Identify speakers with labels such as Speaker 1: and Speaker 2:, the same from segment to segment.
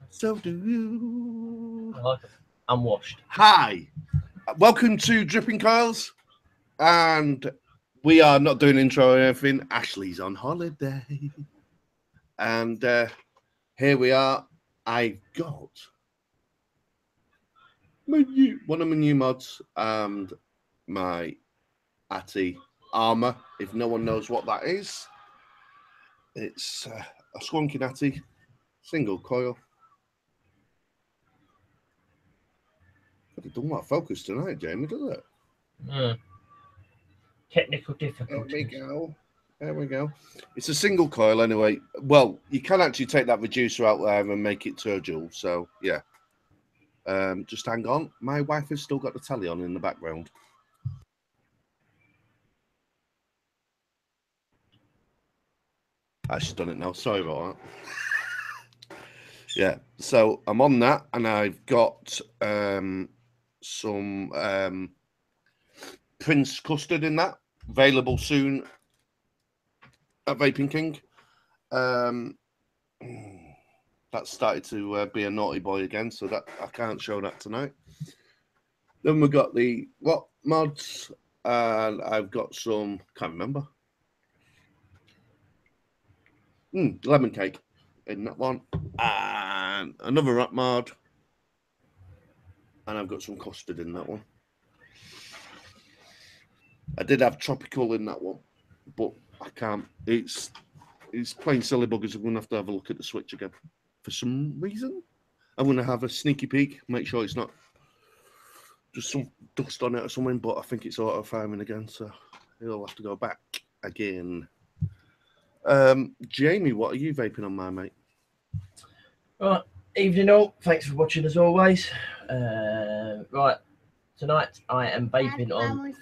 Speaker 1: So do you.
Speaker 2: I like it. I'm washed.
Speaker 1: Hi, welcome to Dripping Coils, and we are not doing intro or anything. Ashley's on holiday, and here we are. I got one of my new mods and my Atty armor. If no one knows what that is, it's a Squonky Atty single coil. It doesn't want to focus tonight, Jamie, does it?
Speaker 2: Technical
Speaker 1: There
Speaker 2: difficulties.
Speaker 1: we go. There we go. It's a single coil anyway. Well, you can actually take that reducer out there and make it to a joule. So, yeah. Just hang on. My wife has still got the telly on in the background. She's done it now. Sorry about that. Yeah. So, I'm on that and I've got some Prince custard in that. Available soon at Vaping King. That started to be a naughty boy again, so that I can't show that tonight. Then we got the what mods, and I've got some, can't remember. Lemon cake in that one, and another rat mod, and I've got some custard in that one. I did have tropical in that one, but I can't. It's plain silly buggers. I'm gonna have to have a look at the switch again for some reason. I'm going to have a sneaky peek, make sure it's not just some dust on it or something, but I think it's auto firing again, so he'll have to go back again. Jamie, what are you vaping on, my mate?
Speaker 2: Right, evening all. Thanks for watching as always. Right, tonight I am vaping on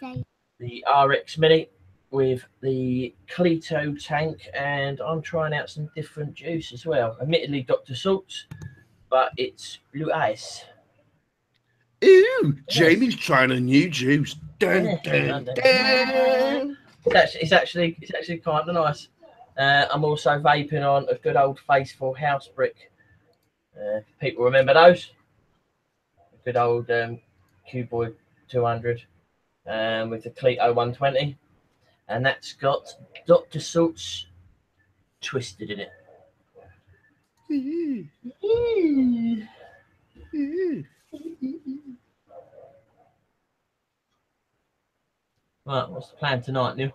Speaker 2: the RX Mini with the Cleto tank, and I'm trying out some different juice as well. Admittedly, Dr. Salts, but it's blue ice.
Speaker 1: Ooh, Jamie's trying a new juice. Dun,
Speaker 2: Yeah.
Speaker 1: dun, dun.
Speaker 2: It's actually kind of nice. I'm also vaping on a good old faithful house brick. People remember those? A good old Cuboid 200 with the Cleto 120, and that's got Dr. Salt's twisted in it. Right, what's the plan tonight, Neil?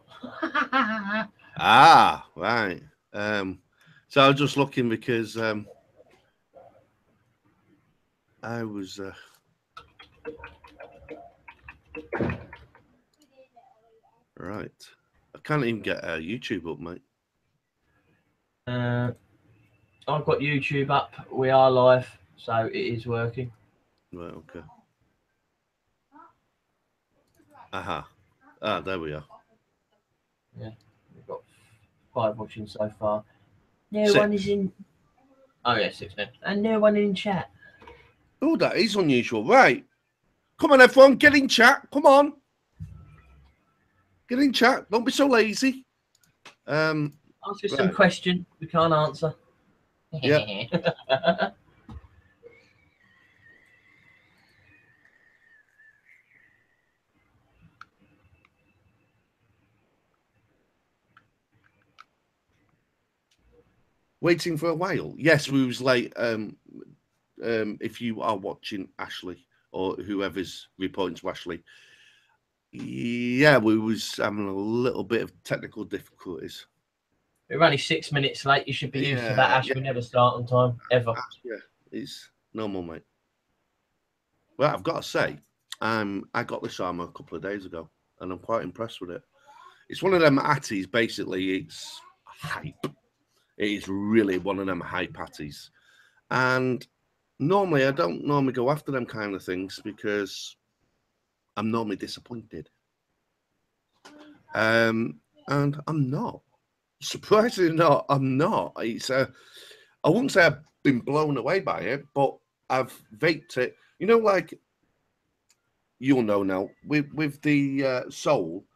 Speaker 1: Right. So I was just looking because I was right. I can't even get YouTube up, mate.
Speaker 2: I've got YouTube up. We are live, so it is working.
Speaker 1: Right, okay. There we are.
Speaker 2: Yeah, we've got 5 watching so far. No
Speaker 1: 6.
Speaker 2: one is in. Oh yeah, 6 now, and no one in chat.
Speaker 1: Oh, that is unusual. Right. Come on, everyone. Get in chat. Come on. Get in chat. Don't be so lazy.
Speaker 2: Ask us some question we can't answer.
Speaker 1: Yeah. Waiting for a while. Yes, we was late. If you are watching Ashley or whoever's reporting to Ashley, yeah, we was having a little bit of technical difficulties.
Speaker 2: We're only 6 minutes late. You should be used to that, Ash. Yeah. We never start on time, ever.
Speaker 1: Yeah, it's normal, mate. Well, I've got to say, I got this armor a couple of days ago, and I'm quite impressed with it. It's one of them Atties, basically. It's hype. It is really one of them hype Atties. And normally, I don't normally go after them kind of things because I'm normally disappointed. And I'm not. Surprisingly not, I'm not. It's I wouldn't say I've been blown away by it, but I've vaped it. You know, like you'll know now with the Soul,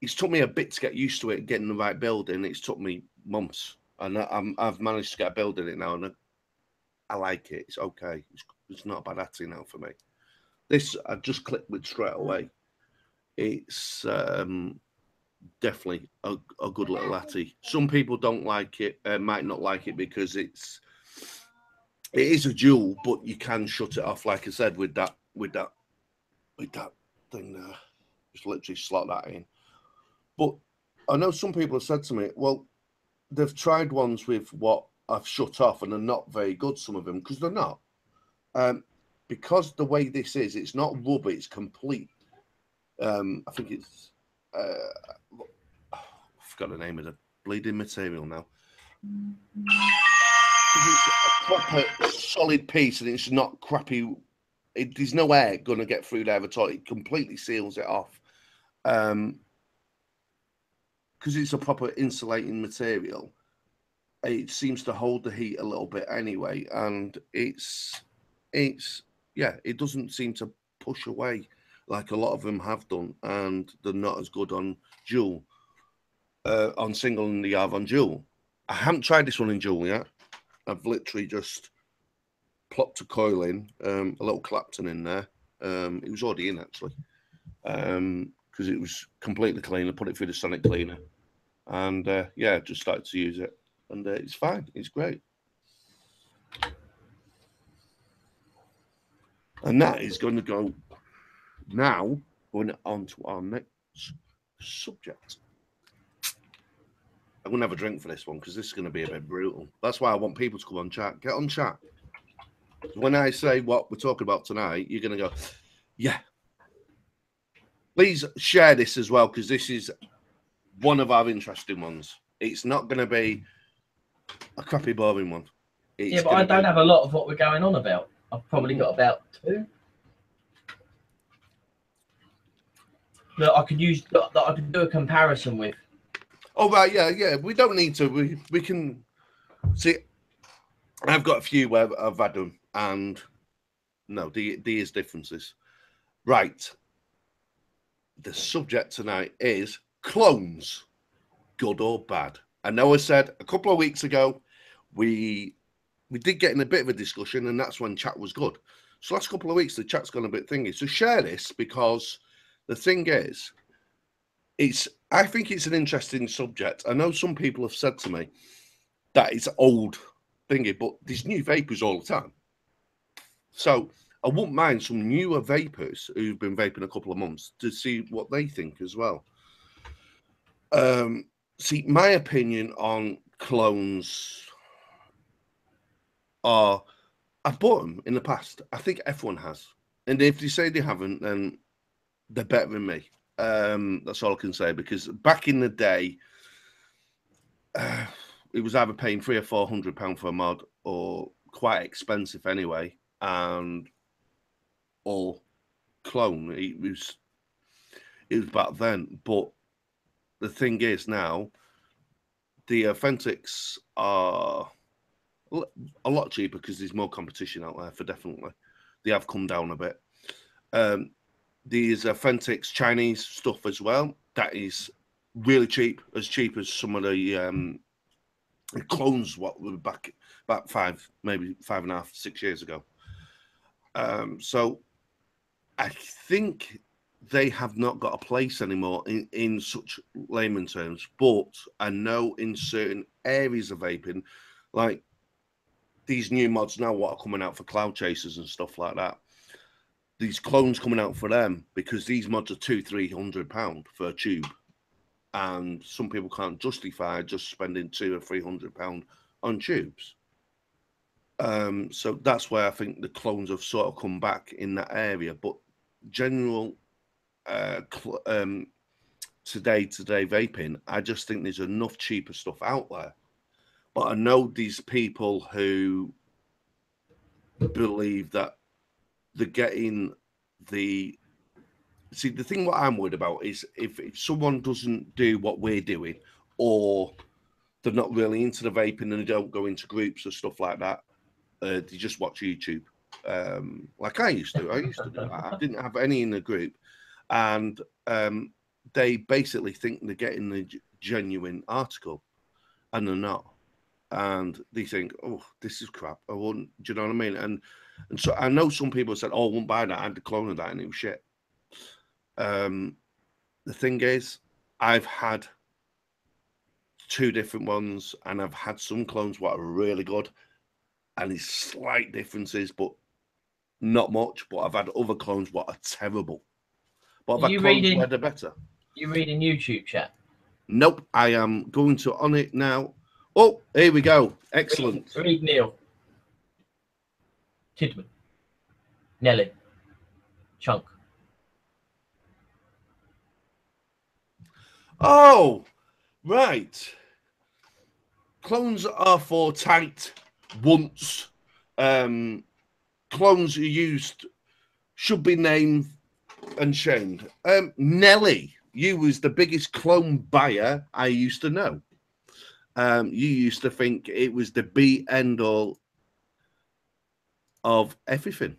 Speaker 1: it's took me a bit to get used to it, getting the right build in. It's took me months, and I've managed to get a build in it now. And I like it. It's okay. It's not a bad atty now for me. This I just clicked with straight away. It's definitely a good little atty. Some people don't like it, might not like it because it is a dual, but you can shut it off, like I said, with that thing there. Just literally slot that in. But I know some people have said to me, well, they've tried ones with what I've shut off and they're not very good, some of them, because they're not. Because the way this is, it's not rubber, it's complete. I think it's, I forgot the name of the bleeding material now. It's a proper solid piece and it's not crappy. There's no air going to get through there at all. It completely seals it off. Because it's a proper insulating material, it seems to hold the heat a little bit anyway, and it's yeah, it doesn't seem to push away like a lot of them have done, and they're not as good on dual, on single than they have on dual. I haven't tried this one in dual yet. I've literally just plopped a coil in, a little Clapton in there. It was already in actually, because it was completely clean. I put it through the sonic cleaner, and yeah, just started to use it, and it's fine. It's great. And that is going to go now, going on to our next subject. I'm going to have a drink for this one because this is going to be a bit brutal. That's why I want people to come on chat. Get on chat. When I say what we're talking about tonight, you're going to go, yeah. Please share this as well because this is one of our interesting ones. It's not going to be a crappy, boring one.
Speaker 2: Yeah, but I don't have a lot of what we're going on about. I've probably got about 2 that I could use, that I could do a comparison with.
Speaker 1: Oh, right, yeah. We don't need to. We can see. I've got a few where I've had them, and no, there is differences. Right. The subject tonight is clones, good or bad. I know I said a couple of weeks ago we did get in a bit of a discussion, and that's when chat was good. So last couple of weeks the chat's gone a bit thingy. So share this because the thing is, I think it's an interesting subject. I know some people have said to me that it's old thingy, but there's new vapors all the time. So I wouldn't mind some newer vapors who've been vaping a couple of months to see what they think as well. See, my opinion on clones are, I've bought them in the past. I think everyone has. And if they say they haven't, then they're better than me. That's all I can say, because back in the day, it was either paying £300 or £400 for a mod or quite expensive anyway, and or clone. It was back then. But the thing is now, the authentics are a lot cheaper because there's more competition out there for definitely. They have come down a bit. These authentics Chinese stuff as well, that is really cheap as some of the clones what were back 5, maybe 5.5, 6 years ago. So I think they have not got a place anymore in such layman terms, but I know in certain areas of vaping, like these new mods now what are coming out for cloud chasers and stuff like that, these clones coming out for them, because these mods are £200-300 for a tube, and some people can't justify just spending £200 or £300 on tubes. So that's why I think the clones have sort of come back in that area. But general today vaping, I just think there's enough cheaper stuff out there. But I know these people who believe that they're getting the... See, the thing what I'm worried about is if someone doesn't do what we're doing, or they're not really into the vaping and they don't go into groups or stuff like that, they just watch YouTube. Like I used to do that. I didn't have any in the group, and they basically think they're getting the genuine article, and they're not. and they think, oh, this is crap. I wouldn't. Do you know what I mean? And so I know some people said, oh, I wouldn't buy that. I had the clone of that, and it was shit. The thing is, I've had 2 different ones, and I've had some clones what are really good, and it's slight differences, but not much. But I've had other clones what are terrible. But I've had clones where they're better.
Speaker 2: You reading YouTube chat?
Speaker 1: Nope, I am going to on it now. Oh, here we go. Excellent.
Speaker 2: Read Neil. Tidman. Nelly. Chunk.
Speaker 1: Oh, right. Clones are for tight once. Clones are used should be named and shamed. Nelly, you was the biggest clone buyer I used to know. You used to think it was the be end all of everything.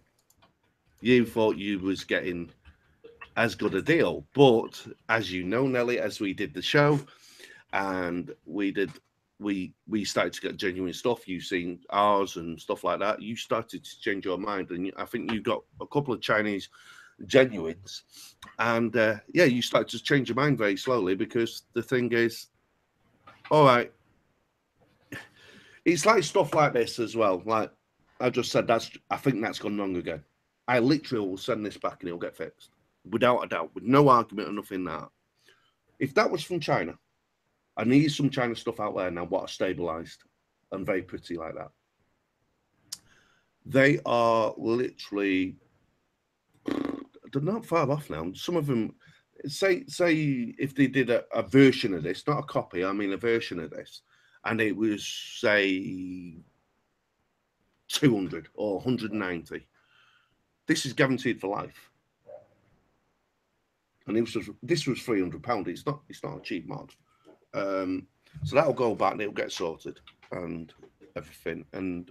Speaker 1: You thought you was getting as good a deal, but as you know, Nelly, as we did the show, and we started to get genuine stuff. You've seen ours and stuff like that. You started to change your mind, and I think you got a couple of Chinese genuines, and yeah, you started to change your mind very slowly, because the thing is, all right, it's like stuff like this as well. Like I just said, I think that's gone wrong again. I literally will send this back and it'll get fixed, without a doubt, with no argument or nothing. That if that was from China, I need some China stuff out there now, what are stabilized and very pretty like that. They are literally, they're not far off now. Some of them, say if they did a version of this, not a copy, I mean a version of this, and it was, say, 200 or 190. This is guaranteed for life. And this was £300. It's not a cheap mod. So that'll go back and it'll get sorted and everything. And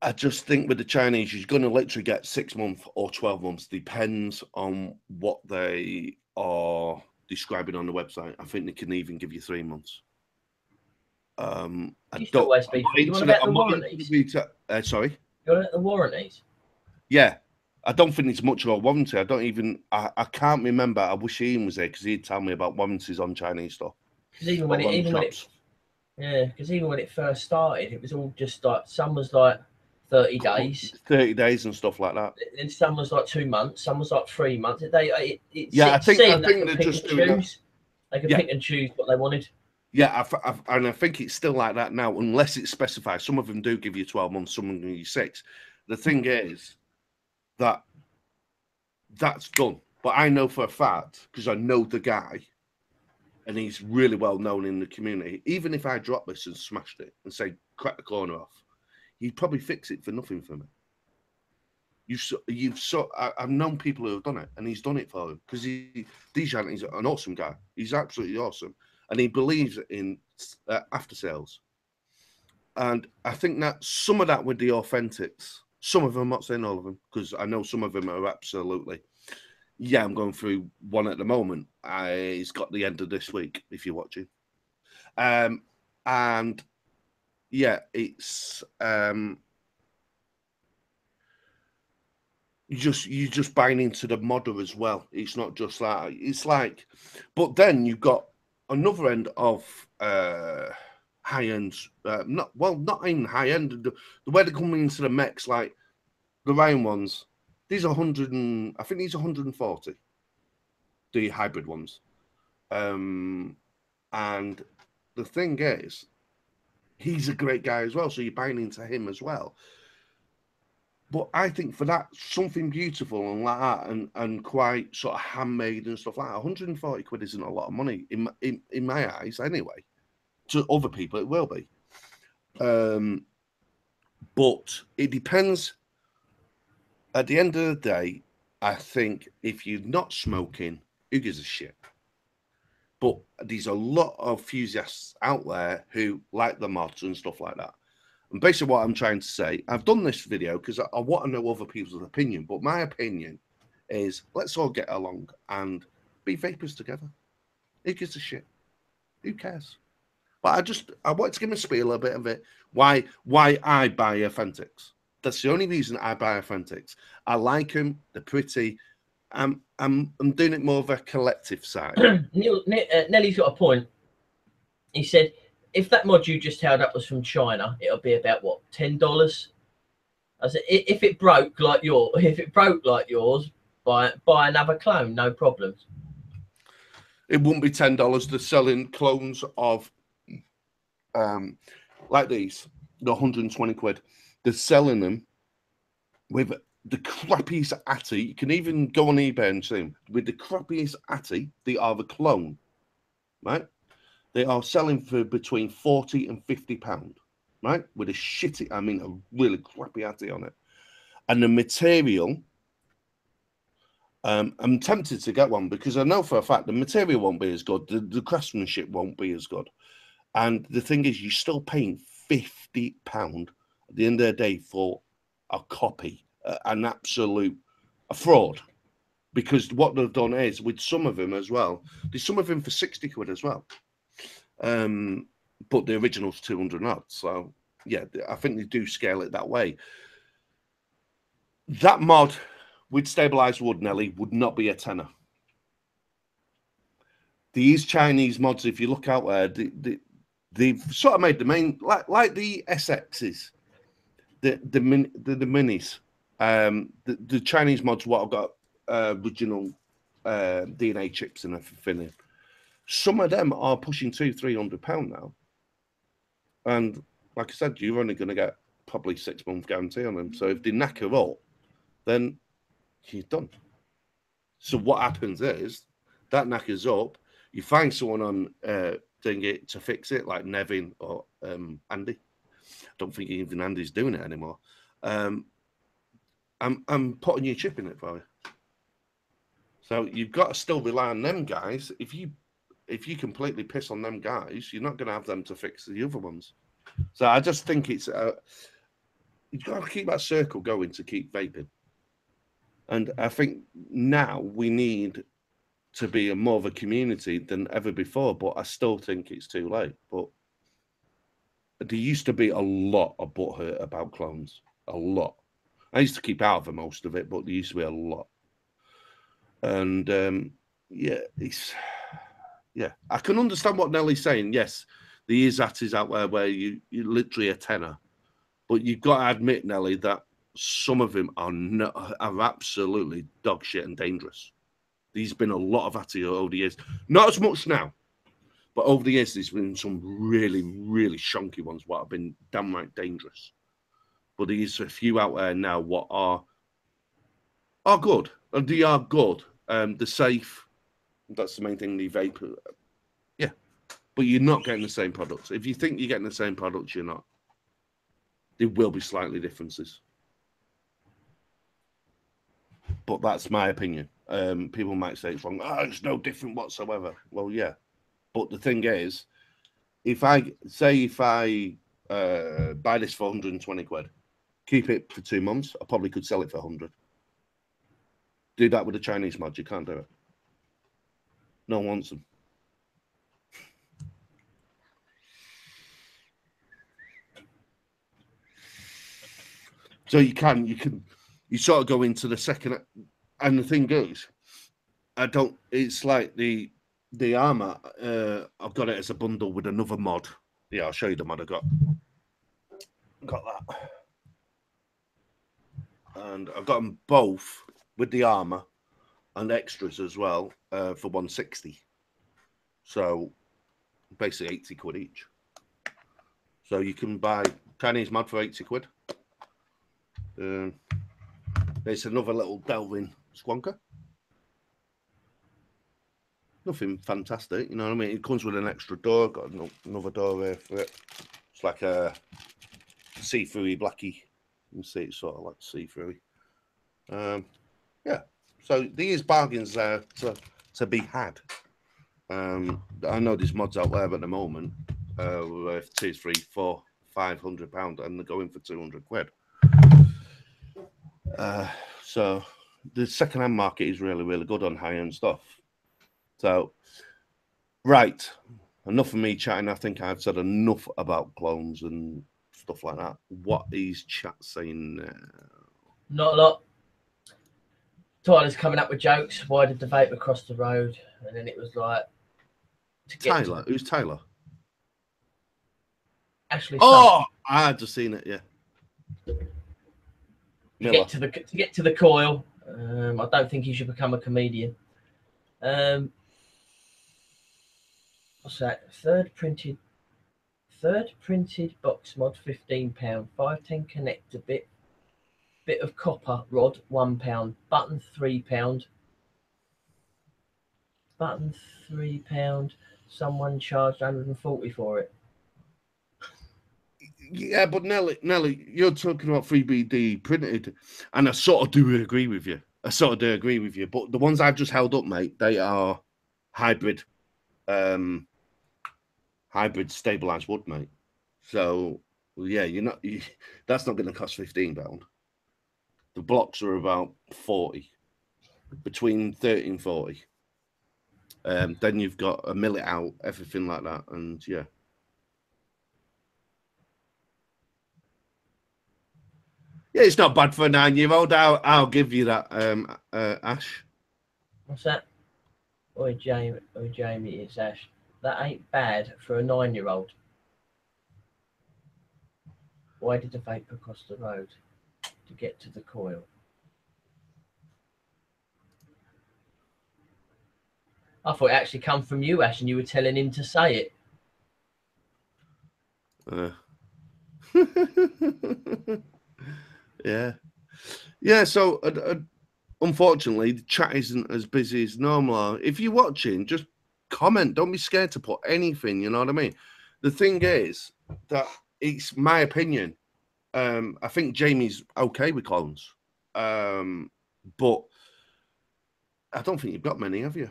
Speaker 1: I just think with the Chinese, you're going to literally get 6 months or 12 months. Depends on what they are describing on the website. I think they can even give you 3 months. I don't.
Speaker 2: You want about the warranties?
Speaker 1: Sorry.
Speaker 2: You want the warranties?
Speaker 1: Yeah. I don't think it's much of a warranty. I can't remember. I wish Ian was there, because he'd tell me about warranties on Chinese stuff.
Speaker 2: Because even when it first started, it was all just like, some was like 30 days.
Speaker 1: 30 days and stuff like that.
Speaker 2: And some was like 2 months, some was like 3 months. I think they're just doing that. They could pick and choose what they wanted.
Speaker 1: Yeah, and I think it's still like that now, unless it's specified. Some of them do give you 12 months, some of them give you 6. The thing is that's done. But I know for a fact, because I know the guy, and he's really well known in the community, even if I drop this and smashed it and say, crack the corner off, he'd probably fix it for nothing for me. I've known people who have done it, and he's done it for him, because Dijon is an awesome guy. He's absolutely awesome. And he believes in after sales. And I think that some of that with the authentics, some of them, I'm not saying all of them, because I know some of them are absolutely, yeah, I'm going through one at the moment. It's got the end of this week, if you're watching. And yeah, it's you're just buying into the modder as well. It's not just that. It's like, but then you've got another end of high end, not even high end. The way they're coming into the mechs, like the Ryan ones, these are 100, and I think these are 140. The hybrid ones, and the thing is, he's a great guy as well. So you're buying into him as well. But I think for that, something beautiful and like that, and quite sort of handmade and stuff like that, 140 quid isn't a lot of money in my eyes anyway. To other people, it will be. But it depends. At the end of the day, I think if you're not smoking, who gives a shit? But there's a lot of enthusiasts out there who like the mods and stuff like that. And basically what I'm trying to say, I've done this video because I want to know other people's opinion, but my opinion is let's all get along and be vapors together. Who gives a shit? Who cares? But I wanted to give him a spiel a bit of it. Why I buy Authentics. That's the only reason I buy Authentics. I like them. They're pretty. I'm doing it more of a collective side.
Speaker 2: Nelly's got a point. He said, if that mod you just held up was from China, it'll be about what, $10? I said, if it broke like yours, buy another clone, no problems.
Speaker 1: It wouldn't be $10. They're selling clones of like these, the 120 quid. They're selling them with the crappiest Atty. You can even go on eBay and see them with the crappiest Atty. They are the clone, right? They are selling for between 40 and 50 pound, right? With a shitty, I mean, a really crappy Atty on it, and the material. I'm tempted to get one because I know for a fact the material won't be as good, the craftsmanship won't be as good, and the thing is, you're still paying £50 at the end of the day for a copy, an absolute fraud. Because what they've done is with some of them as well, there's some of them for 60 quid as well. But the original's 200 odd. So yeah, I think they do scale it that way. That mod with stabilized wood, Nelly, would not be a tenner. These Chinese mods, if you look out there, they've sort of made the main like the SXs, the minis, the Chinese mods. What I've got original DNA chips in everything. Some of them are pushing £200-300 now, and like I said, you're only going to get probably 6 month guarantee on them. So if they knacker up, then you're done. So what happens is that knackers up. You find someone on doing it to fix it, like Nevin or Andy. I don't think even Andy's doing it anymore. I'm putting your chip in it for you. So you've got to still rely on them guys. If you completely piss on them guys, you're not going to have them to fix the other ones. So I just think it's you've got to keep that circle going to keep vaping. And I think now we need to be more of a community than ever before, but I still think it's too late. But there used to be a lot of butthurt about clones. A lot. I used to keep out of most of it, but there used to be a lot. And yeah, I can understand what Nelly's saying. Yes, there is Atties out there where you literally a tenner, but you've got to admit, Nelly, that some of them are absolutely dog shit and dangerous. There's been a lot of Atty over the years, not as much now, but over the years there's been some really, really shonky ones what have been downright dangerous. But there's a few out there now what are good, and they are good. They're safe. That's the main thing. They vape, yeah, but you're not getting the same products. If you think you're getting the same products, you're not. There will be slightly differences, but that's my opinion. People might say it's wrong. Oh, it's no different whatsoever. Well, yeah, but the thing is, if I buy this for 120 quid, keep it for 2 months, I probably could sell it for 100. Do that with a Chinese mod, you can't do it. No one wants them. So you sort of go into the second, and the thing is, it's like the armor, I've got it as a bundle with another mod. Yeah, I'll show you the mod I got. Got that. And I've got them both with the armor and extras as well for 160. So basically 80 quid each. So you can buy Chinese mod for 80 quid. There's another little delving squonker. Nothing fantastic, you know what I mean? It comes with an extra door. Got another door here for it. It's like a see-through blackie. You can see it's sort of like see-through. Yeah. So these bargains there to be had. I know there's mods out there at the moment with 2, 3, 4, £500, and they're going for 200 quid. So the second-hand market is really, really good on high-end stuff. So, right, enough of me chatting. I think I've said enough about clones and stuff like that. What is chat saying now?
Speaker 2: Not a lot. Tyler's coming up with jokes. Why did the vape cross the road? And then it was like
Speaker 1: Tyler. Who's Tyler?
Speaker 2: Ashley.
Speaker 1: Oh, I just seen it. Yeah.
Speaker 2: To get to the coil. I don't think he should become a comedian. What's that? Third printed box mod, £15. 510 connector bit of copper rod, £1. Button, £3. Button, £3. Someone charged 140 for it.
Speaker 1: Yeah, but Nelly, you're talking about 3BD printed, and I sort of do agree with you. But the ones I've just held up, mate, they are hybrid stabilized wood, mate. So yeah, that's not going to cost £15. The blocks are about 40, between 30 and 40. Then you've got a millet out, everything like that, and yeah. Yeah, it's not bad for a 9-year-old. I'll give you that, Ash.
Speaker 2: What's that? Oi, Jamie, it's Ash. That ain't bad for a 9-year-old. Why did the vapor cross the road to get to the coil? I thought it actually come from you, Ash, and you were telling him to say
Speaker 1: it. Yeah. So unfortunately, the chat isn't as busy as normal. If you're watching, just comment. Don't be scared to put anything. You know what I mean? The thing is that it's my opinion. I think Jamie's okay with clones, but I don't think you've got many, have you?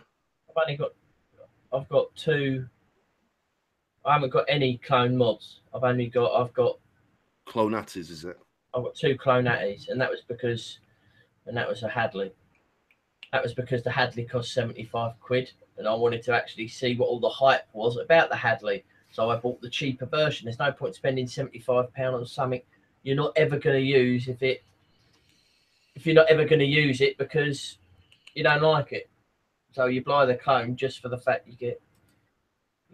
Speaker 2: I've got two. I haven't got any clone mods. I've got
Speaker 1: Clonatis, is it?
Speaker 2: I've got 2 Clonatis, and that was a Hadley. That was because the Hadley cost 75 quid, and I wanted to actually see what all the hype was about the Hadley. So I bought the cheaper version. There's no point spending £75 on something you're not ever going to use if you're not ever going to use it because you don't like it. So you buy the clone just for the fact you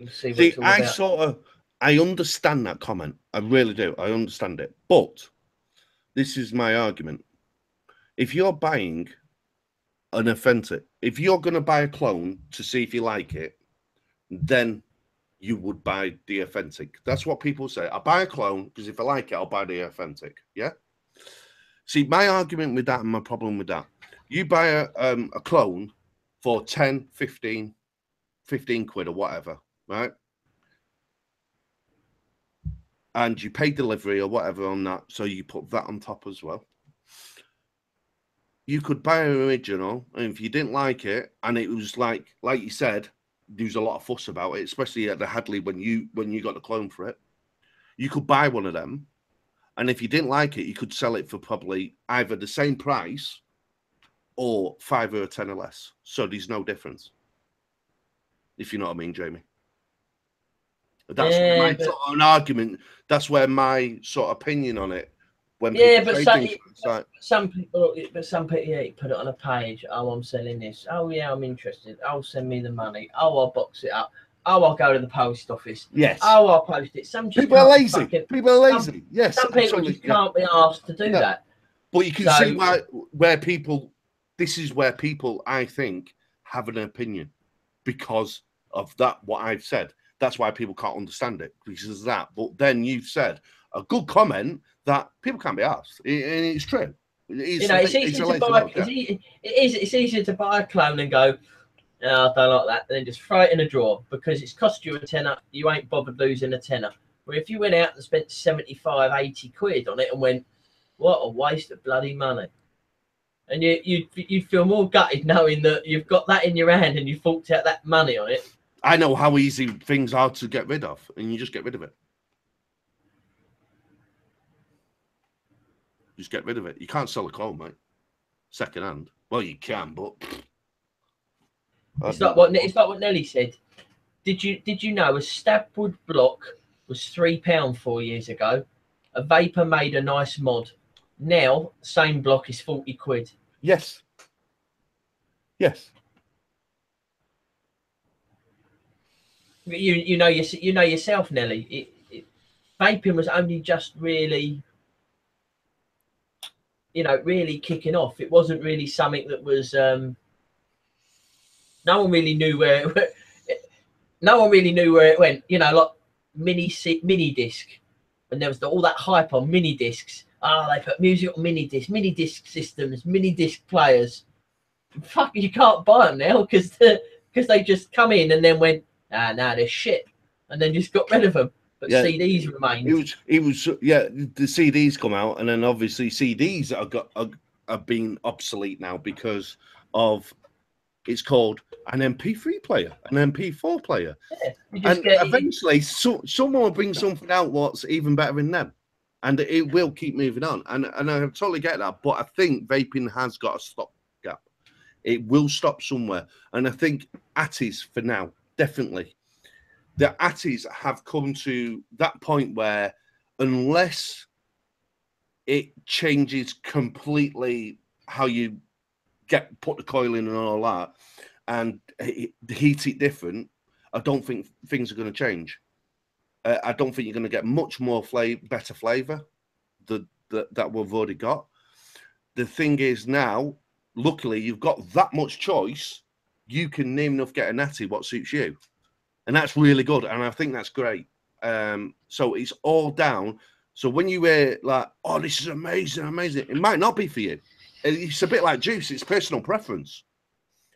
Speaker 2: see what it's all about.
Speaker 1: I understand that comment. I really do. I understand it. But this is my argument. If you're buying an authentic, if you're going to buy a clone to see if you like it, then you would buy the authentic. That's what people say. I buy a clone because if I like it, I'll buy the authentic. Yeah. See, my argument with that and my problem with that, you buy a clone for 10, 15 quid or whatever, right? And you pay delivery or whatever on that, so you put that on top as well. You could buy an original, and if you didn't like it, and it was like you said, there was a lot of fuss about it, especially at the Hadley when you got the clone for it. You could buy one of them, and if you didn't like it, you could sell it for probably either the same price or 5 or 10 or less. So there's no difference. If you know what I mean, Jamie. That's my sort of an argument. That's where my sort of opinion on it. Some
Speaker 2: people, yeah, put it on a page. Oh, I'm selling this. Oh, yeah, I'm interested. Oh, send me the money. Oh, I'll box it up. Oh, I'll go to the post office.
Speaker 1: Yes.
Speaker 2: Oh, I'll post it.
Speaker 1: People are lazy. People are lazy. Yes.
Speaker 2: Some people just can't be asked to do that.
Speaker 1: But you can see where people. This is where people, I think, have an opinion because of that. What I've said. That's why people can't understand it because of that. But then you've said a good comment that people can't be asked, and it's true.
Speaker 2: It's easier to buy a clone and go, oh, I don't like that, and then just throw it in a drawer because it's cost you a tenner. You ain't bothered losing a tenner. Where if you went out and spent 75, 80 quid on it and went, what a waste of bloody money. And you'd feel more gutted knowing that you've got that in your hand and you forked out that money on it.
Speaker 1: I know how easy things are to get rid of, and you just get rid of it. Just get rid of it. You can't sell a clone, mate. Second hand. Well, you can, but
Speaker 2: it's like what Nelly said. Did you know a stabwood block was £3 4 years ago? A vapor made a nice mod. Now, same block is 40 quid.
Speaker 1: Yes. Yes.
Speaker 2: You know yourself, Nelly. Vaping was only just really, really kicking off. It wasn't really something that was. No one really knew where. No one really knew where it went. Like mini disc, and there was all that hype on mini discs. They put music on mini disc systems, mini disc players. Fuck, you can't buy them now because they just come in and then went, they're shit, and then just got rid of them. But
Speaker 1: Yeah,
Speaker 2: CDs remained.
Speaker 1: It was the CDs come out, and then obviously CDs have been obsolete now because of it's called an MP3 player, an MP4 player.
Speaker 2: Yeah,
Speaker 1: and eventually someone will bring something out what's even better than them, and it will keep moving on. And I totally get that, but I think vaping has got a stop gap. It will stop somewhere, and I think Atties for now, definitely. The Atties have come to that point where unless it changes completely how you put the coil in and all that, and heat it different, I don't think things are going to change. I don't think you're going to get much more better flavour that we've already got. The thing is now, luckily, you've got that much choice. You can name enough get a natty what suits you. And that's really good. And I think that's great. So it's all down. So when you hear like, oh, this is amazing, it might not be for you. It's a bit like juice. It's personal preference.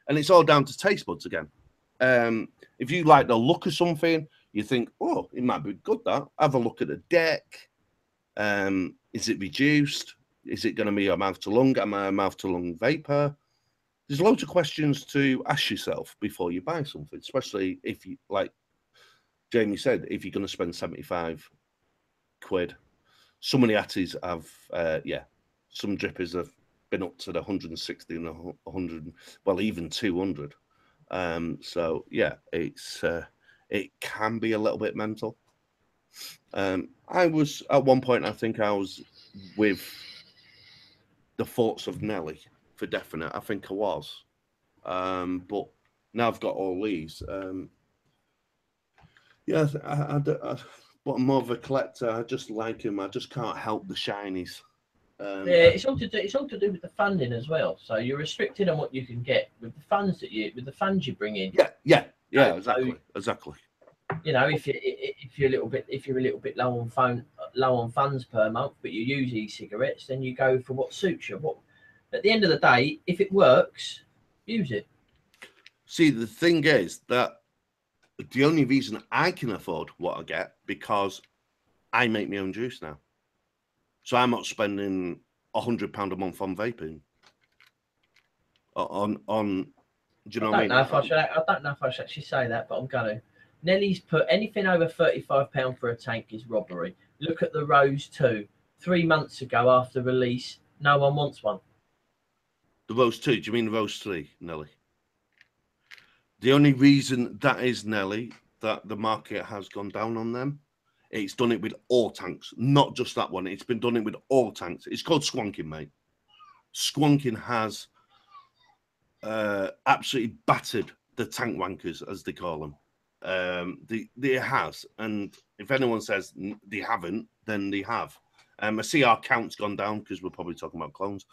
Speaker 1: And it's all down to taste buds again. If you like the look of something, you think, oh, it might be good that. Have a look at the deck. Is it reduced? Is it going to be a mouth to lung? Am I a mouth to lung vapor? There's loads of questions to ask yourself before you buy something, especially if you, like Jamie said, if you're going to spend 75 quid. Some of the Atties have, some drippers have been up to the 160 and 100, well, even 200. So yeah, it can be a little bit mental. I was at one point, I think I was with the thoughts of Nelly for definite. I think I was, but now I've got all these. Yeah, but I'm more of a collector. I just like them. I just can't help the shinies.
Speaker 2: It's all to do with the funding as well. So you're restricted on what you can get with the funds you bring in.
Speaker 1: Yeah, exactly.
Speaker 2: If you're a little bit low on funds per month, but you use e-cigarettes, then you go for what suits you. What at the end of the day, if it works, use it.
Speaker 1: See, the thing is that the only reason I can afford what I get because I make my own juice now. So I'm not spending £100 a month on vaping. Do you know what I mean?
Speaker 2: I don't know if I should actually say that, but I'm going to. Nelly's put anything over £35 for a tank is robbery. Look at the Rose 2. 3 months ago after release, no one wants one.
Speaker 1: The Rose 2? Do you mean the Rose 3, Nelly? The only reason that is, Nelly, that the market has gone down on them, it's done it with all tanks, not just that one. It's been done it with all tanks. It's called squonking, mate. Squonking has absolutely battered the tank wankers, as they call them. They has, and if anyone says they haven't, then they have. I see our count's gone down because we're probably talking about clones.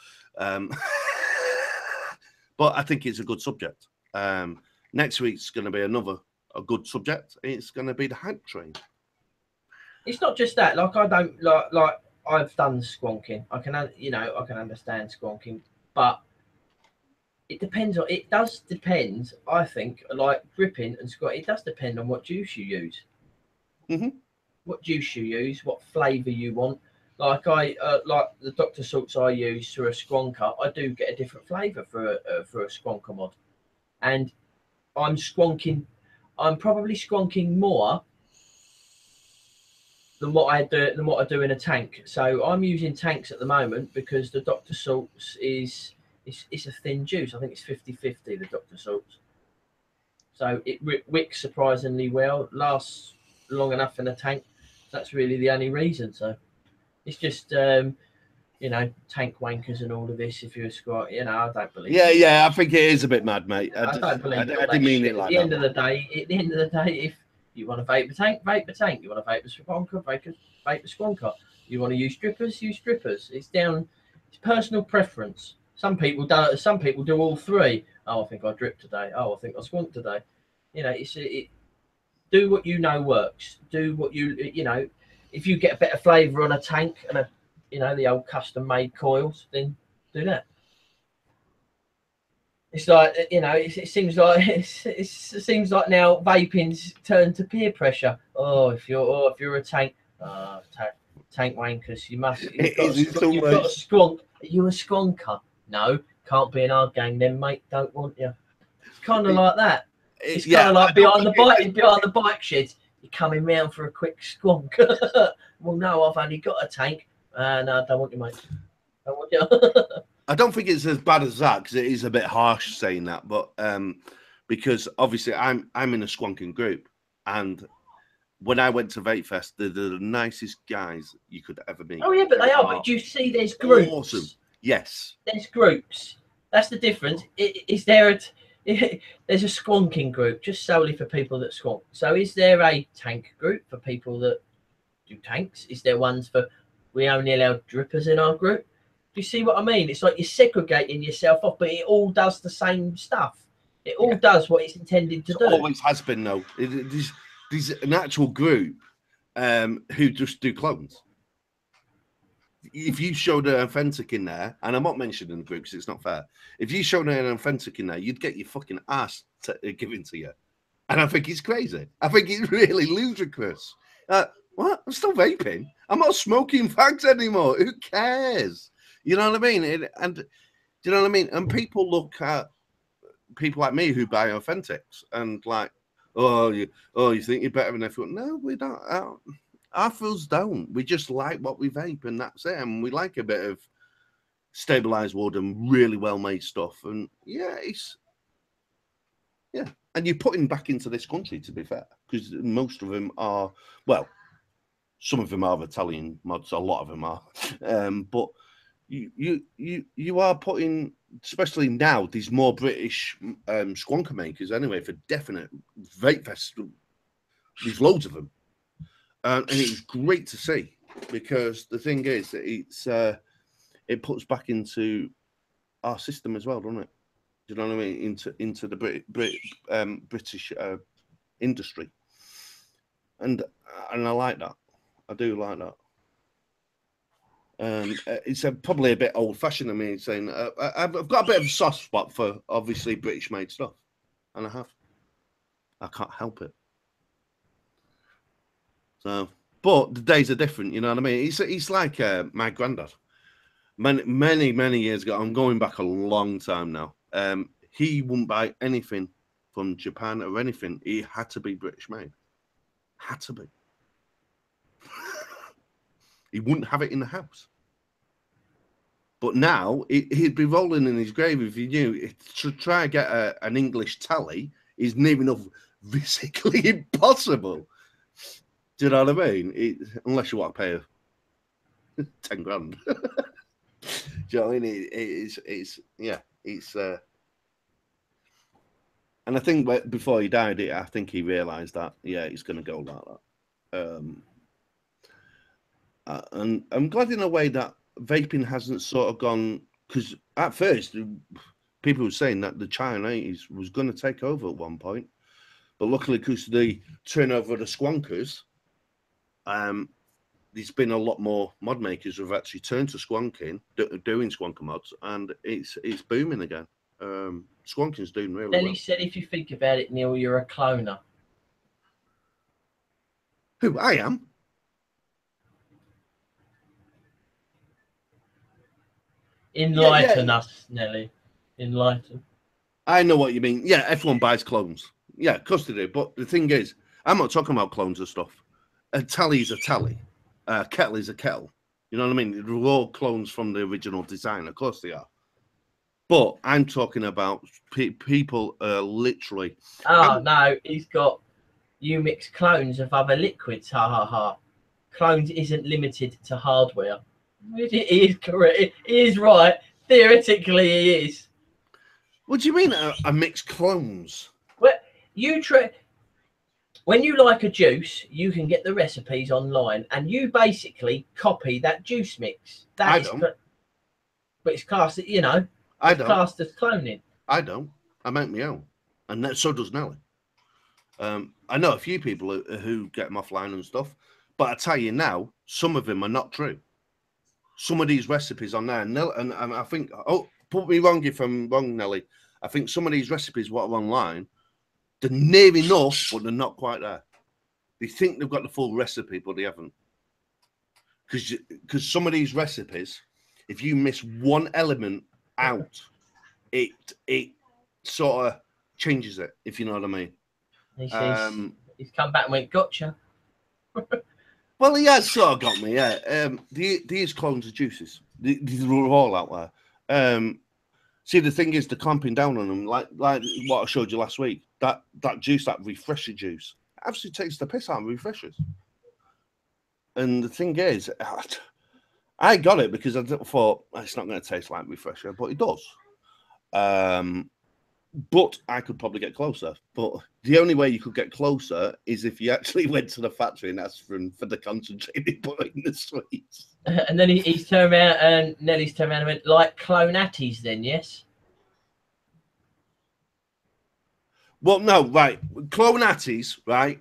Speaker 1: But I think it's a good subject. Next week's going to be a good subject. It's going to be the hype train.
Speaker 2: It's not just that. Like I don't like I've done squonking. I can understand squonking, but it does depend. I think like dripping and squat. It does depend on what juice you use.
Speaker 1: Mm-hmm.
Speaker 2: What juice you use, what flavour you want. Like like the Dr. Salts I use for a squonker, I do get a different flavour for a squonker mod, and I'm probably squonking more than what I do in a tank. So I'm using tanks at the moment because the Dr. Salts it's a thin juice. I think it's 50-50, the Dr. Salts. So it wicks surprisingly well, lasts long enough in a tank. That's really the only reason. So it's just you know, tank wankers and all of this. If you're a squat, you know, I don't believe.
Speaker 1: Yeah. I think it is a bit mad, mate.
Speaker 2: I don't believe it.
Speaker 1: I didn't mean it like that.
Speaker 2: At the end of the day, if you want to vape a tank, vape a tank. You want to vape a squonker, vape a squonker. You want to use strippers, use strippers. It's personal preference. Some people don't. Some people do all three. Oh, I think I drip today. Oh, I think I squonk today. You know, do what you know works. Do what you know. If you get a better flavour on a tank and the old custom made coils, then do that. It's like, it seems like it seems like now vaping's turned to peer pressure. If you're a tank, tank wankers, you've got a squonk. Are you a squonker? No, can't be in our gang then, mate. Don't want you. It's kind of like that. It's kind of like behind the bike sheds. You're coming round for a quick squonk. Well, no, I've only got a tank. No, I don't want you, mate. Don't want you.
Speaker 1: I don't think it's as bad as that, because it is a bit harsh saying that. But because obviously I'm in a squonking group, and when I went to Vape Fest, they're the nicest guys you could ever meet.
Speaker 2: Oh yeah, but they are. But do you see, there's groups.
Speaker 1: Awesome. Yes.
Speaker 2: There's groups. That's the difference. There's a squonking group just solely for people that squonk. So is there a tank group for people that do tanks? Is there ones for we only allow drippers in our group? Do you see what I mean? It's like you're segregating yourself off, but it all does the same stuff. It all does what it's intended to do.
Speaker 1: Always has been, though. There's an actual group who just do clones. If you showed an authentic in there, and I'm not mentioning the group because it's not fair. If you showed an authentic in there, you'd get your fucking ass given to you. And I think it's crazy. I think it's really ludicrous. What? I'm still vaping. I'm not smoking fags anymore. Who cares? You know what I mean? And do you know what I mean? And people look at people like me who buy authentics and like, you think you're better than everyone? No, we don't. Our fools don't. We just like what we vape, and that's it. And we like a bit of stabilized wood and really well made stuff. And and you're putting back into this country, to be fair, because most of them are, well, some of them are Italian mods. A lot of them are, but you are putting, especially now, these more British squonker makers anyway, for definite. Vape Fest, there's loads of them, and it's great to see, because the thing is that it puts back into our system as well, doesn't it? Do you know what I mean? Into the British industry, and I like that. I do like that. It's probably a bit old-fashioned of me saying I've got a bit of a soft spot for obviously British-made stuff, and I have. I can't help it. So, but the days are different. You know what I mean? It's like my granddad. Many years ago. I'm going back a long time now. He wouldn't buy anything from Japan or anything. He had to be British-made. Had to be. He wouldn't have it in the house. But now he'd be rolling in his grave if he knew to try and get an English tally is near enough physically impossible. Do you know what I mean? Unless you want to pay 10 grand. Do you know what I mean? It's and I think before he died, I think he realised that he's going to go like that. And I'm glad in a way that vaping hasn't sort of gone, because at first people were saying that the Chinese was going to take over at one point, but luckily because the turnover of the squonkers, there's been a lot more mod makers who've actually turned to squonking, doing squonker mods, and it's booming again. Squonking's doing really well.
Speaker 2: Then he said, if you think about it, Neil, you're a cloner.
Speaker 1: Who I am?
Speaker 2: Enlighten us, Nelly. Enlighten.
Speaker 1: I know what you mean. Yeah, everyone buys clones. Yeah, of course they do. But the thing is, I'm not talking about clones of stuff. A tally is a tally. A kettle is a kettle. You know what I mean? They're all clones from the original design. Of course they are. But I'm talking about people literally.
Speaker 2: Oh, no, he's got you mix clones of other liquids. Ha ha ha. Clones isn't limited to hardware. He is correct. He is right. Theoretically, he is.
Speaker 1: What do you mean a mixed clones?
Speaker 2: Well, you try. When you like a juice, you can get the recipes online, and you basically copy that juice mix.
Speaker 1: I don't.
Speaker 2: But it's classed, you know,
Speaker 1: I
Speaker 2: it's
Speaker 1: don't.
Speaker 2: classed as cloning.
Speaker 1: I don't. I make my own, and so does Nelly. I know a few people who get them offline and stuff, but I tell you now, some of them are not true. Some of these recipes on there, and I think, oh, put me wrong if I'm wrong, Nelly. I think some of these recipes what are online, they're near enough, but they're not quite there. They think they've got the full recipe, but they haven't. Because some of these recipes, if you miss one element out, it sort of changes it, if you know what I mean.
Speaker 2: He says he's come back and went, gotcha.
Speaker 1: Well, he has sort of got me, yeah. These clones of juices, these are all out there. See, the thing is, they're clamping down on them, like what I showed you last week. That juice, that refresher juice, absolutely takes the piss out of refreshers. And the thing is, I got it because I thought it's not going to taste like refresher, but it does. But I could probably get closer. But the only way you could get closer is if you actually went to the factory and asked for the concentrate they put in the sweets.
Speaker 2: And then he's turned around, and Nelly's turned around and went, like clonatties then, yes?
Speaker 1: Well, no, right. Clonatties, right?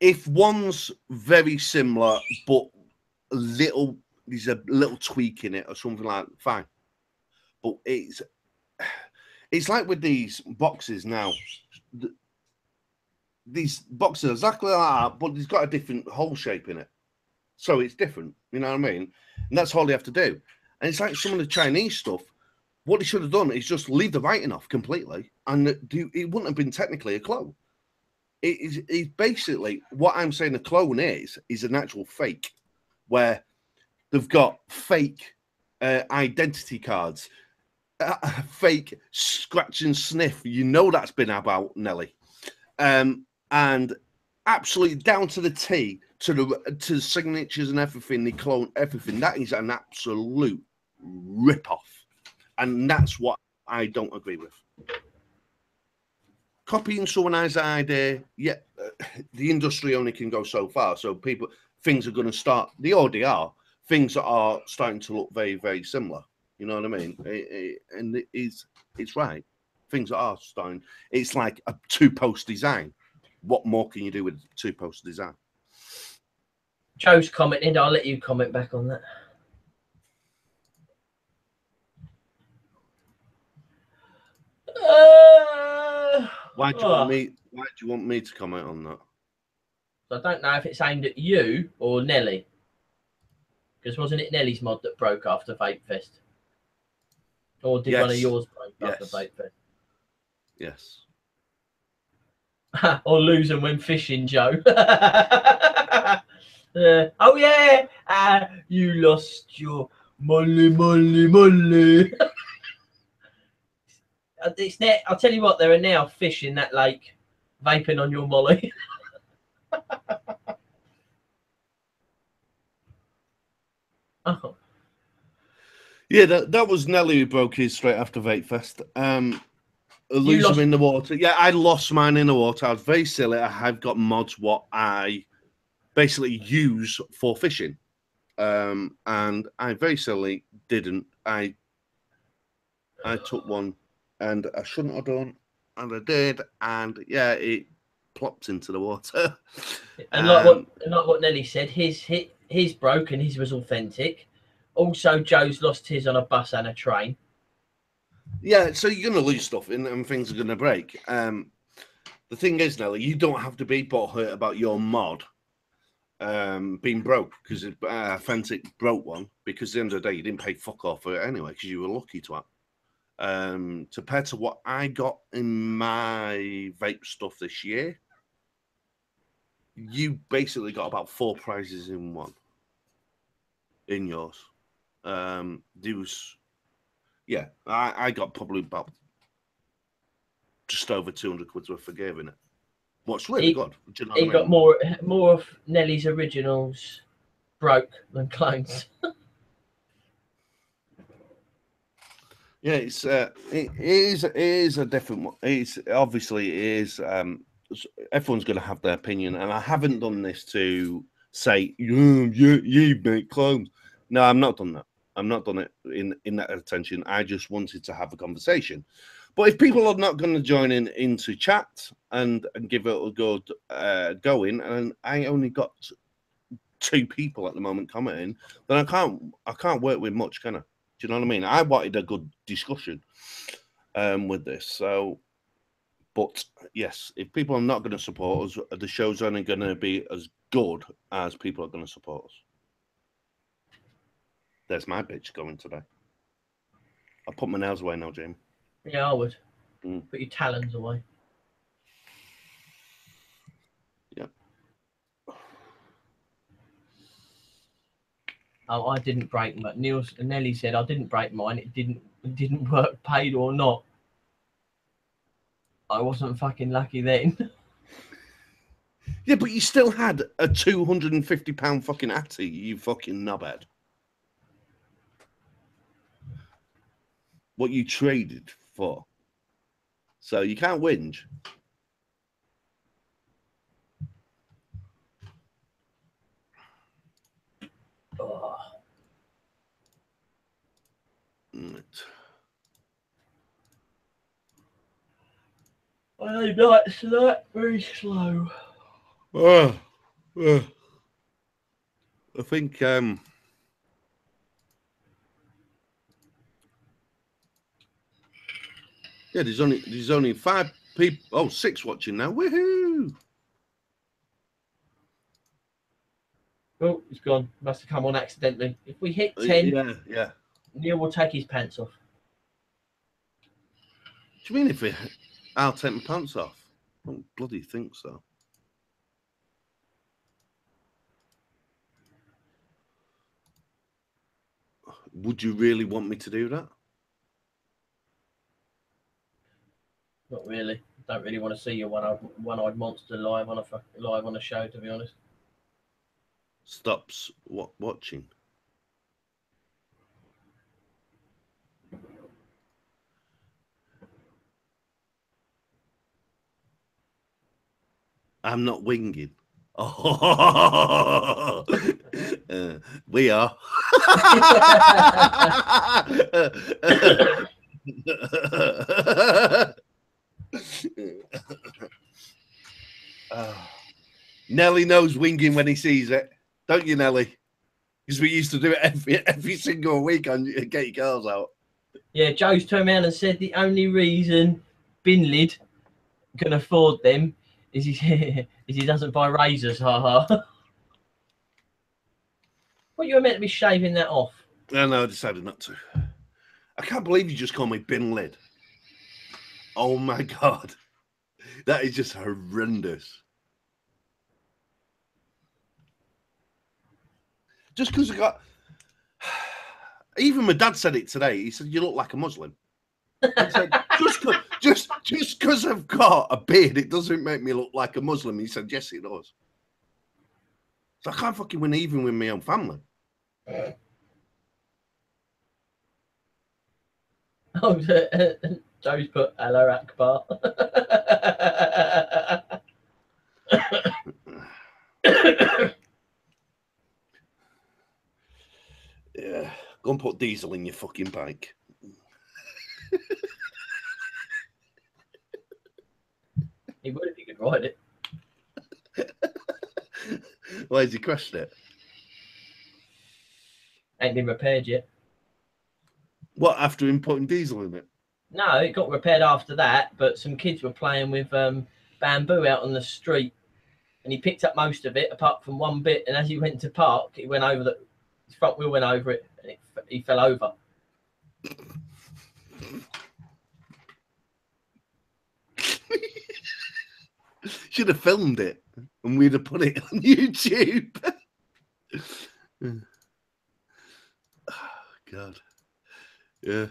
Speaker 1: If one's very similar, but there's a little tweak in it or something like that, fine. But it's like with these boxes now. These boxes are exactly like that, but it's got a different hole shape in it. So it's different, you know what I mean? And that's all they have to do. And it's like some of the Chinese stuff. What they should have done is just leave the writing off completely, and it wouldn't have been technically a clone. It's basically what I'm saying a clone is an actual fake, where they've got fake identity cards, fake scratch and sniff. You know that's been about, Nelly, and absolutely down to the T, to the signatures and everything. They clone everything. That is an absolute rip-off, and that's what I don't agree with. Copying someone else's idea, yeah, the industry only can go so far. So things are going to start. They already are. Things are starting to look very, very similar. You know what I mean? And it's right. Things are starting. It's like a two-post design. What more can you do with a two-post design?
Speaker 2: Joe's commented. I'll let you comment back on that.
Speaker 1: Why do you want me to comment on that?
Speaker 2: I don't know if it's aimed at you or Nelly. Because wasn't it Nelly's mod that broke after Vape Fest? Or did one of yours break after Vape Fest?
Speaker 1: Yes.
Speaker 2: Or losing when fishing, Joe. Oh yeah, you lost your molly. It's now, I'll tell you what, there are now fish in that lake vaping on your molly. Oh.
Speaker 1: Yeah, that was Nelly who broke his straight after Vape Fest. Lose them in the water. Yeah, I lost mine in the water. I was very silly. I've got mods what I basically use for fishing. And I very silly didn't. I took one and I shouldn't have done, and I did, and yeah, it plopped into the water.
Speaker 2: And like what Nelly said, his broke and his was authentic. Also, Joe's lost his on a bus and a train.
Speaker 1: Yeah, so you're going to lose stuff and things are going to break. The thing is, Nelly, you don't have to be butthurt about your mod being broke because authentic broke one, because at the end of the day, you didn't pay fuck off for it anyway because you were lucky to have. Compared to what I got in my vape stuff this year, you basically got about 4 prizes in one. In yours, Yeah, I got probably about just over 200 quid's worth of gear in it. What's really good. Do you know
Speaker 2: He
Speaker 1: what I
Speaker 2: got
Speaker 1: mean?
Speaker 2: more of Nelly's originals broke than clones.
Speaker 1: Yeah, it is a different one. It's obviously it is. Everyone's going to have their opinion, and I haven't done this to say you make clones. No, I'm not done that. I'm not done it in that attention. I just wanted to have a conversation. But if people are not going to join into chat and give it a good going, and I only got 2 people at the moment commenting, then I can't work with much, can I? Do you know what I mean? I wanted a good discussion with this. So, but yes, if people are not going to support us, the show's only going to be as good as people are going to support us. There's my bitch going today. I'll put my nails away now, Jamie.
Speaker 2: Yeah, I would. Put your talons away.
Speaker 1: Yeah.
Speaker 2: Oh, I didn't break mine. Nelly said I didn't break mine. It didn't work, paid or not. I wasn't fucking lucky then.
Speaker 1: Yeah, but you still had a £250 fucking Atty, you fucking knobhead. What you traded for. So you can't whinge.
Speaker 2: Oh. Well, that's that very slow.
Speaker 1: I think yeah, there's only 5 people. Oh, 6 watching now. Woohoo!
Speaker 2: Oh, it's gone. Must have come on accidentally. If we hit 10,
Speaker 1: yeah.
Speaker 2: Neil will take his pants off.
Speaker 1: Do you mean if I'll take my pants off? I don't bloody think so. Would you really want me to do that?
Speaker 2: Not really. Don't really want to see your one-eyed monster live on a show, to be honest.
Speaker 1: Stops watching. I'm not winging. Oh, we are. Nelly knows winging when he sees it, don't you, Nelly? Because we used to do it every single week on Get Your Girls Out.
Speaker 2: Yeah, Joe's turned around and said the only reason Binlid can afford them is he doesn't buy razors. Ha ha. Well, you were meant to be shaving that off.
Speaker 1: No, I decided not to. I can't believe you just called me Bin Lid. Oh my God. That is just horrendous. Just because I got... Even my dad said it today. He said, you look like a Muslim. I said, just because I've got a beard, it doesn't make me look like a Muslim. He said, yes, it does. So I can't fucking win even with my own family.
Speaker 2: Oh, Joe's put Allah Akbar.
Speaker 1: Yeah, go and put diesel in your fucking bike.
Speaker 2: He would if he could ride it.
Speaker 1: Why has he crashed it?
Speaker 2: Ain't been repaired yet.
Speaker 1: What, after him putting diesel in it?
Speaker 2: No, it got repaired after that, but some kids were playing with bamboo out on the street, and he picked up most of it apart from one bit, and as he went to park, he went over his front wheel went over it, and he fell over.
Speaker 1: Should have filmed it and we'd have put it on YouTube. Oh, God. Yeah.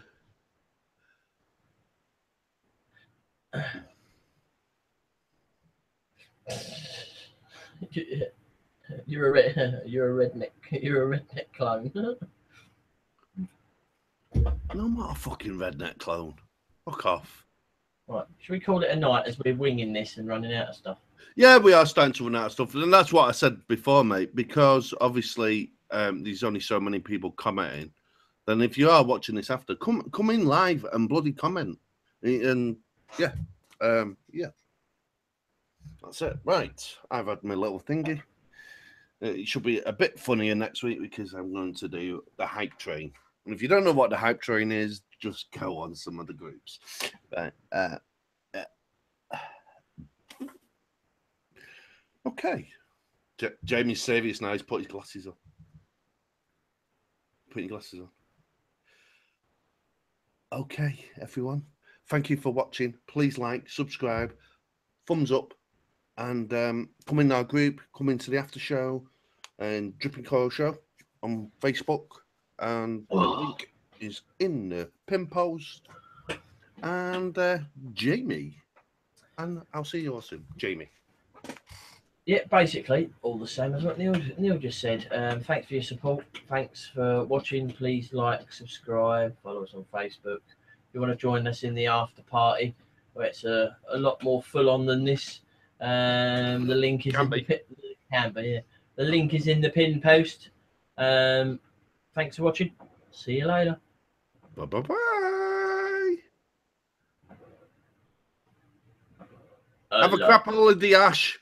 Speaker 2: You're a redneck. You're a redneck clone.
Speaker 1: No, I'm not a fucking redneck clone. Fuck off.
Speaker 2: Right, should we call it a night as we're winging this and running out of stuff?
Speaker 1: Yeah, we are starting to run out of stuff, and that's what I said before, mate. Because obviously, there's only so many people commenting. Then, if you are watching this after, come in live and bloody comment, and yeah, yeah, that's it. Right, I've had my little thingy. It should be a bit funnier next week because I'm going to do the hype train. And if you don't know what the hype train is, just go on some of the groups. Right. Okay. Jamie's serious now. He's put his glasses on. Put your glasses on. Okay, everyone. Thank you for watching. Please like, subscribe, thumbs up, and come in our group. Come into the after show and Dripping Coil Show on Facebook. And the link is in the pin post. And Jamie. And I'll see you all soon. Jamie.
Speaker 2: Yeah, basically all the same as what Neil just said. Thanks for your support. Thanks for watching. Please like, subscribe, follow us on Facebook. If you want to join us in the after party, where it's a lot more full on than this, the link is The link is in the pin post. Thanks for watching. See you later.
Speaker 1: Bye. Have a crap holiday, Ash.